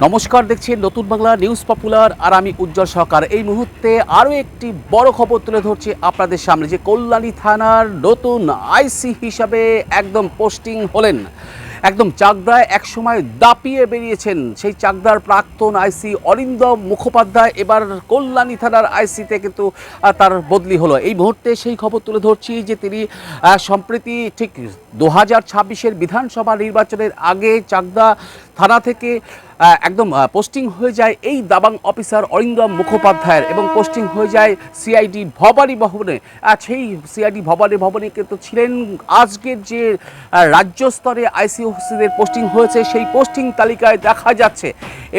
নমস্কার, দেখছেন নতুন বাংলা নিউজ পপুলার আর আমি উজ্জ্বল সরকার। এই মুহূর্তে আরও একটি বড় খবর তুলে ধরছি আপনাদের সামনে যে কল্যাণী থানার নতুন আইসি হিসাবে একদম পোস্টিং হলেন। একদম চাকদায় একসময় দাপিয়ে বেরিয়েছেন সেই চাকদার প্রাক্তন আইসি অরিন্দম মুখোপাধ্যায় এবার কল্যাণী থানার আইসিতে কিন্তু তার বদলি হলো। এই মুহূর্তে সেই খবর তুলে ধরছি যে তিনি সম্প্রতি ঠিক 2026-এর বিধানসভা নির্বাচনের আগে চাকদা থানা থেকে একদম পোস্টিং হয়ে যায় এই দাবাং অফিসার অরিন্দম মুখোপাধ্যায়ের এবং পোস্টিং হয়ে যায় সিআইডি ভবানী ভবনে। সেই সিআইডি ভবনে কিন্তু ছিলেন আজকের যে রাজ্য স্তরে আইসিওসিদের পোস্টিং হয়েছে সেই পোস্টিং তালিকায় দেখা যাচ্ছে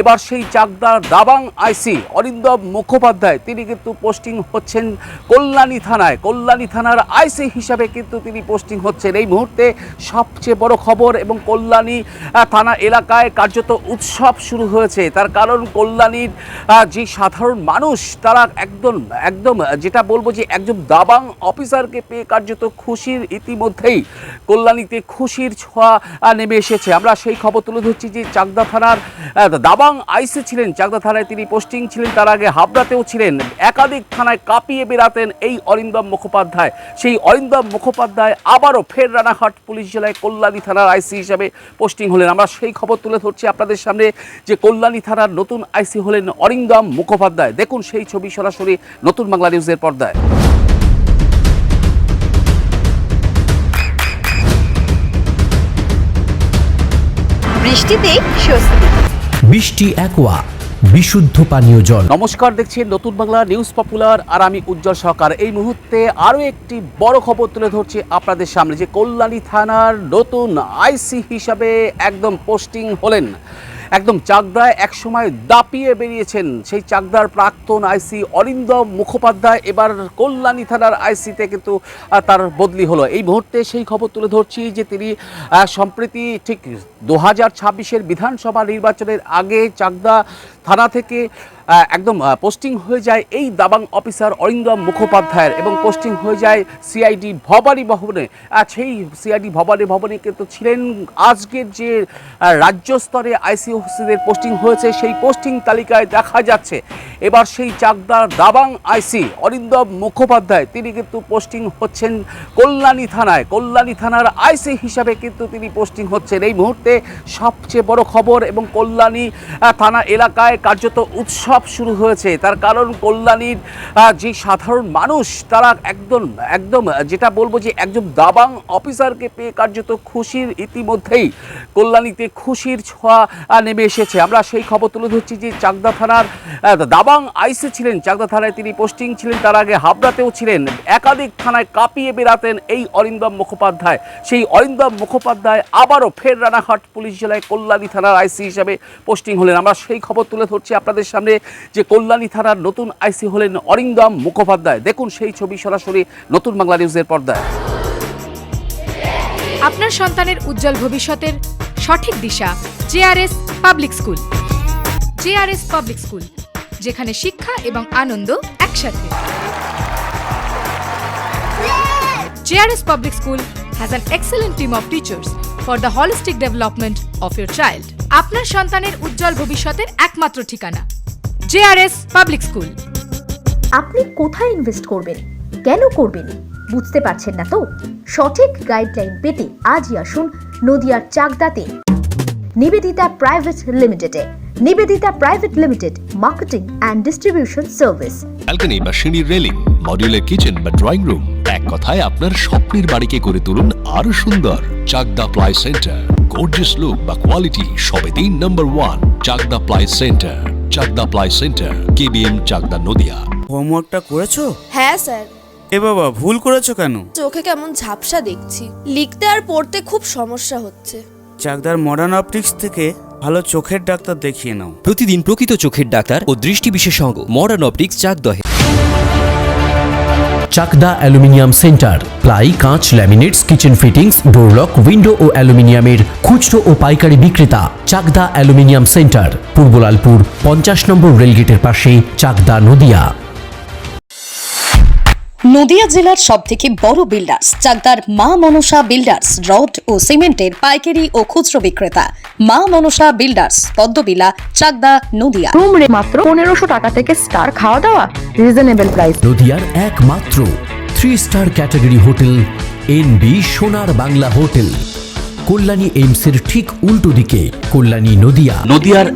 এবার সেই চাকদার দাবাং আইসি অরিন্দম মুখোপাধ্যায় তিনি কিন্তু পোস্টিং হচ্ছেন কল্যাণী থানার আইসি হিসাবে কিন্তু তিনি পোস্টিং হচ্ছেন। এই মুহূর্তে সবচেয়ে বড় খবর এবং কল্যাণী থানা এলাকায় কার্যত উৎসব শুরু হয়েছে। তার কারণ কল্যাণীর যে সাধারণ মানুষ তারা একদম যেটা বলবো যে একজন দাবাং অফিসারকে পেয়ে কার্যত খুশির ইতিমধ্যেই কল্যাণীতে খুশির ছোঁয়া নেমে এসেছে। আমরা সেই খবর তুলে ধরছি যে চাকদা থানার দাবাং আইসি ছিলেন, চাকদা থানায় তিনি পোস্টিং ছিলেন, তার আগে হাবড়াতেও ছিলেন, একাধিক থানায় কাঁপিয়ে বেড়াতেন এই অরিন্দম মুখোপাধ্যায়। সেই অরিন্দম মুখোপাধ্যায় আবারও ফের রানাঘাট পুলিশ জেলায় কল্যাণী থানার আইসি হিসাবে পোস্টিং হলেন। আমরা সেই খবর তুলে ধরছি আপনাদের সামনে যে কল্যাণী থানার নতুন আইসি হলেন অরিন্দম মুখোপাধ্যায়। দেখুন সেই ছবি সরাসরি নতুন বাংলা নিউজের পর্দায়। বৃষ্টিতে স্বস্তি, বৃষ্টি অ্যাকোয়া বিশুদ্ধ পানীয় জল। নমস্কার, দেখছেন নতুন বাংলা নিউজ পপুলার আর আমি উজ্জ্বল সরকার। এই মুহূর্তে আরও একটি বড় খবর তুলে ধরছি আপনাদের সামনে যে কল্যাণী থানার নতুন আইসি হিসাবে একদম পোস্টিং হলেন। একদম চাকদায় একসময় দাপিয়ে বেরিয়েছেন সেই চাকদার প্রাক্তন আইসি অরিন্দম মুখোপাধ্যায় এবার কল্যাণী থানার আইসিতে কিন্তু তার বদলি হলো। এই মুহূর্তে সেই খবর তুলে ধরছি যে তিনি সম্প্রতি ঠিক 2026-এর বিধানসভা নির্বাচনের আগে চাকদা থানা থেকে একদম পোস্টিং হয়ে যায় এই দাবাং অফিসার অরিন্দম মুখোপাধ্যায়ের এবং পোস্টিং হয়ে যায় সিআইডি ভবানী ভবনে। সেই সিআইডি ভবনে কিন্তু ছিলেন আজকের যে রাজ্য স্তরে আইসিওসিদের পোস্টিং হয়েছে সেই পোস্টিং তালিকায় দেখা যাচ্ছে এবার সেই চাকদার দাবাং আইসি অরিন্দম মুখোপাধ্যায় তিনি কিন্তু পোস্টিং হচ্ছেন কল্যাণী থানার আইসি হিসাবে কিন্তু তিনি পোস্টিং হচ্ছেন। এই মুহূর্তে সবচেয়ে বড় খবর এবং কল্যাণী থানা এলাকায় কার্যত উৎসব শুরু হয়েছে। তার কারণ কল্যাণীর যে সাধারণ মানুষ তারা একদম যেটা বলবো যে একজন দাবাং অফিসারকে পেয়ে কার্যত খুশির ইতিমধ্যেই কল্যাণীতে খুশির ছোঁয়া নেমে এসেছে। আমরা সেই খবর তুলে ধরছি যে চাকদা থানার দাবাং আইসি ছিলেন, চাকদা থানায় তিনি পোস্টিং ছিলেন, তার আগে হাবড়াতেও ছিলেন, একাধিক থানায় কাঁপিয়ে বেড়াতেন এই অরিন্দম মুখোপাধ্যায়। সেই অরিন্দম মুখোপাধ্যায় আবারও ফের রানাঘাট পুলিশ জেলায় কল্যাণী থানার আইসি হিসাবে পোস্টিং হলেন। আমরা সেই খবর তুলে ধরছি আপনাদের সামনে যে কল্যাণী থানার নতুন আইসি হলেন অরিন্দম মুখোপাধ্যায়। দেখুন সেই ছবি সরাসরি নতুন বাংলা নিউজের পর্দায়। আপনার সন্তানের উজ্জ্বল ভবিষ্যতের সঠিক দিশা JRS public school. JRS public school, যেখানে শিক্ষা এবং আনন্দ একসাথে। JRS public school has an excellent team of teachers for the holistic development of your child. আপনার সন্তানের উজ্জ্বল ভবিষ্যতের একমাত্র ঠিকানা জেআরএস পাবলিক স্কুল। আপনি কোথায় ইনভেস্ট করবেন, কেন করবেন বুঝতে পারছেন না তো? সঠিক গাইডলাইন পেতে আজই আসুন নদিয়ার চাকদাতে নিবেদিতা প্রাইভেট লিমিটেডে। Nivedita private limited, marketing and distribution service. Balcony বা সিঁড়ির রেলিং, মডিউলার কিচেন বা ড্রয়িং রুম, এক কথায় আপনার স্বপ্নের বাড়িকে করে তুলুন আরো সুন্দর। Chakdah ply centre, gorgeous look বা কোয়ালিটি সবেতেই number 1। Chakdah ply centre, Chakdah ply centre, KBM Chakdah Nadia. হোমওয়ার্কটা করেছো? হ্যাঁ স্যার। এ বাবা, ভুল করেছো কেন? চোখে কেমন ঝাপসা দেখছি, লিখতে আর পড়তে খুব সমস্যা হচ্ছে। চাকদার মডার্ন অপটিক্স থেকে ভালো চোখের ডাক্তার দেখিয়ে নাও। প্রতিদিন প্রকৃত চোখের ডাক্তার ও দৃষ্টি বিশেষজ্ঞ মডার্ন অপটিক্স চাকদহে। চাকদা অ্যালুমিনিয়াম সেন্টার, প্লাই, কাঁচ, laminates, kitchen fittings, door lock, window ও অ্যালুমিনিয়ামের খুচরো ও পাইকারি বিক্রেতা। Chakdah aluminium centre, Purbalalpur 50 number রেলগেটের পাশে, চাকদা নদিয়া। নদিয়া জেলার সবথেকে বড় বিল্ডার্স চাকদার মা মনসা বিল্ডার্স রড ও সিমেন্টের পাইকারি ও খুচরো বিক্রেতা মা মনসা বিল্ডার্স পদ্মবিলা চাকদা নদিয়া। রুম রে মাত্র 1500 টাকা থেকে স্টার, খাওয়া দাওয়া রিজনেবল প্রাইস। নদিয়ার একমাত্র 3 স্টার ক্যাটাগরি হোটেল এনবি সোনার বাংলা হোটেল, কল্যাণী এইমসের ঠিক উল্টো দিকে, কল্যাণী নদিয়া। নদিয়ার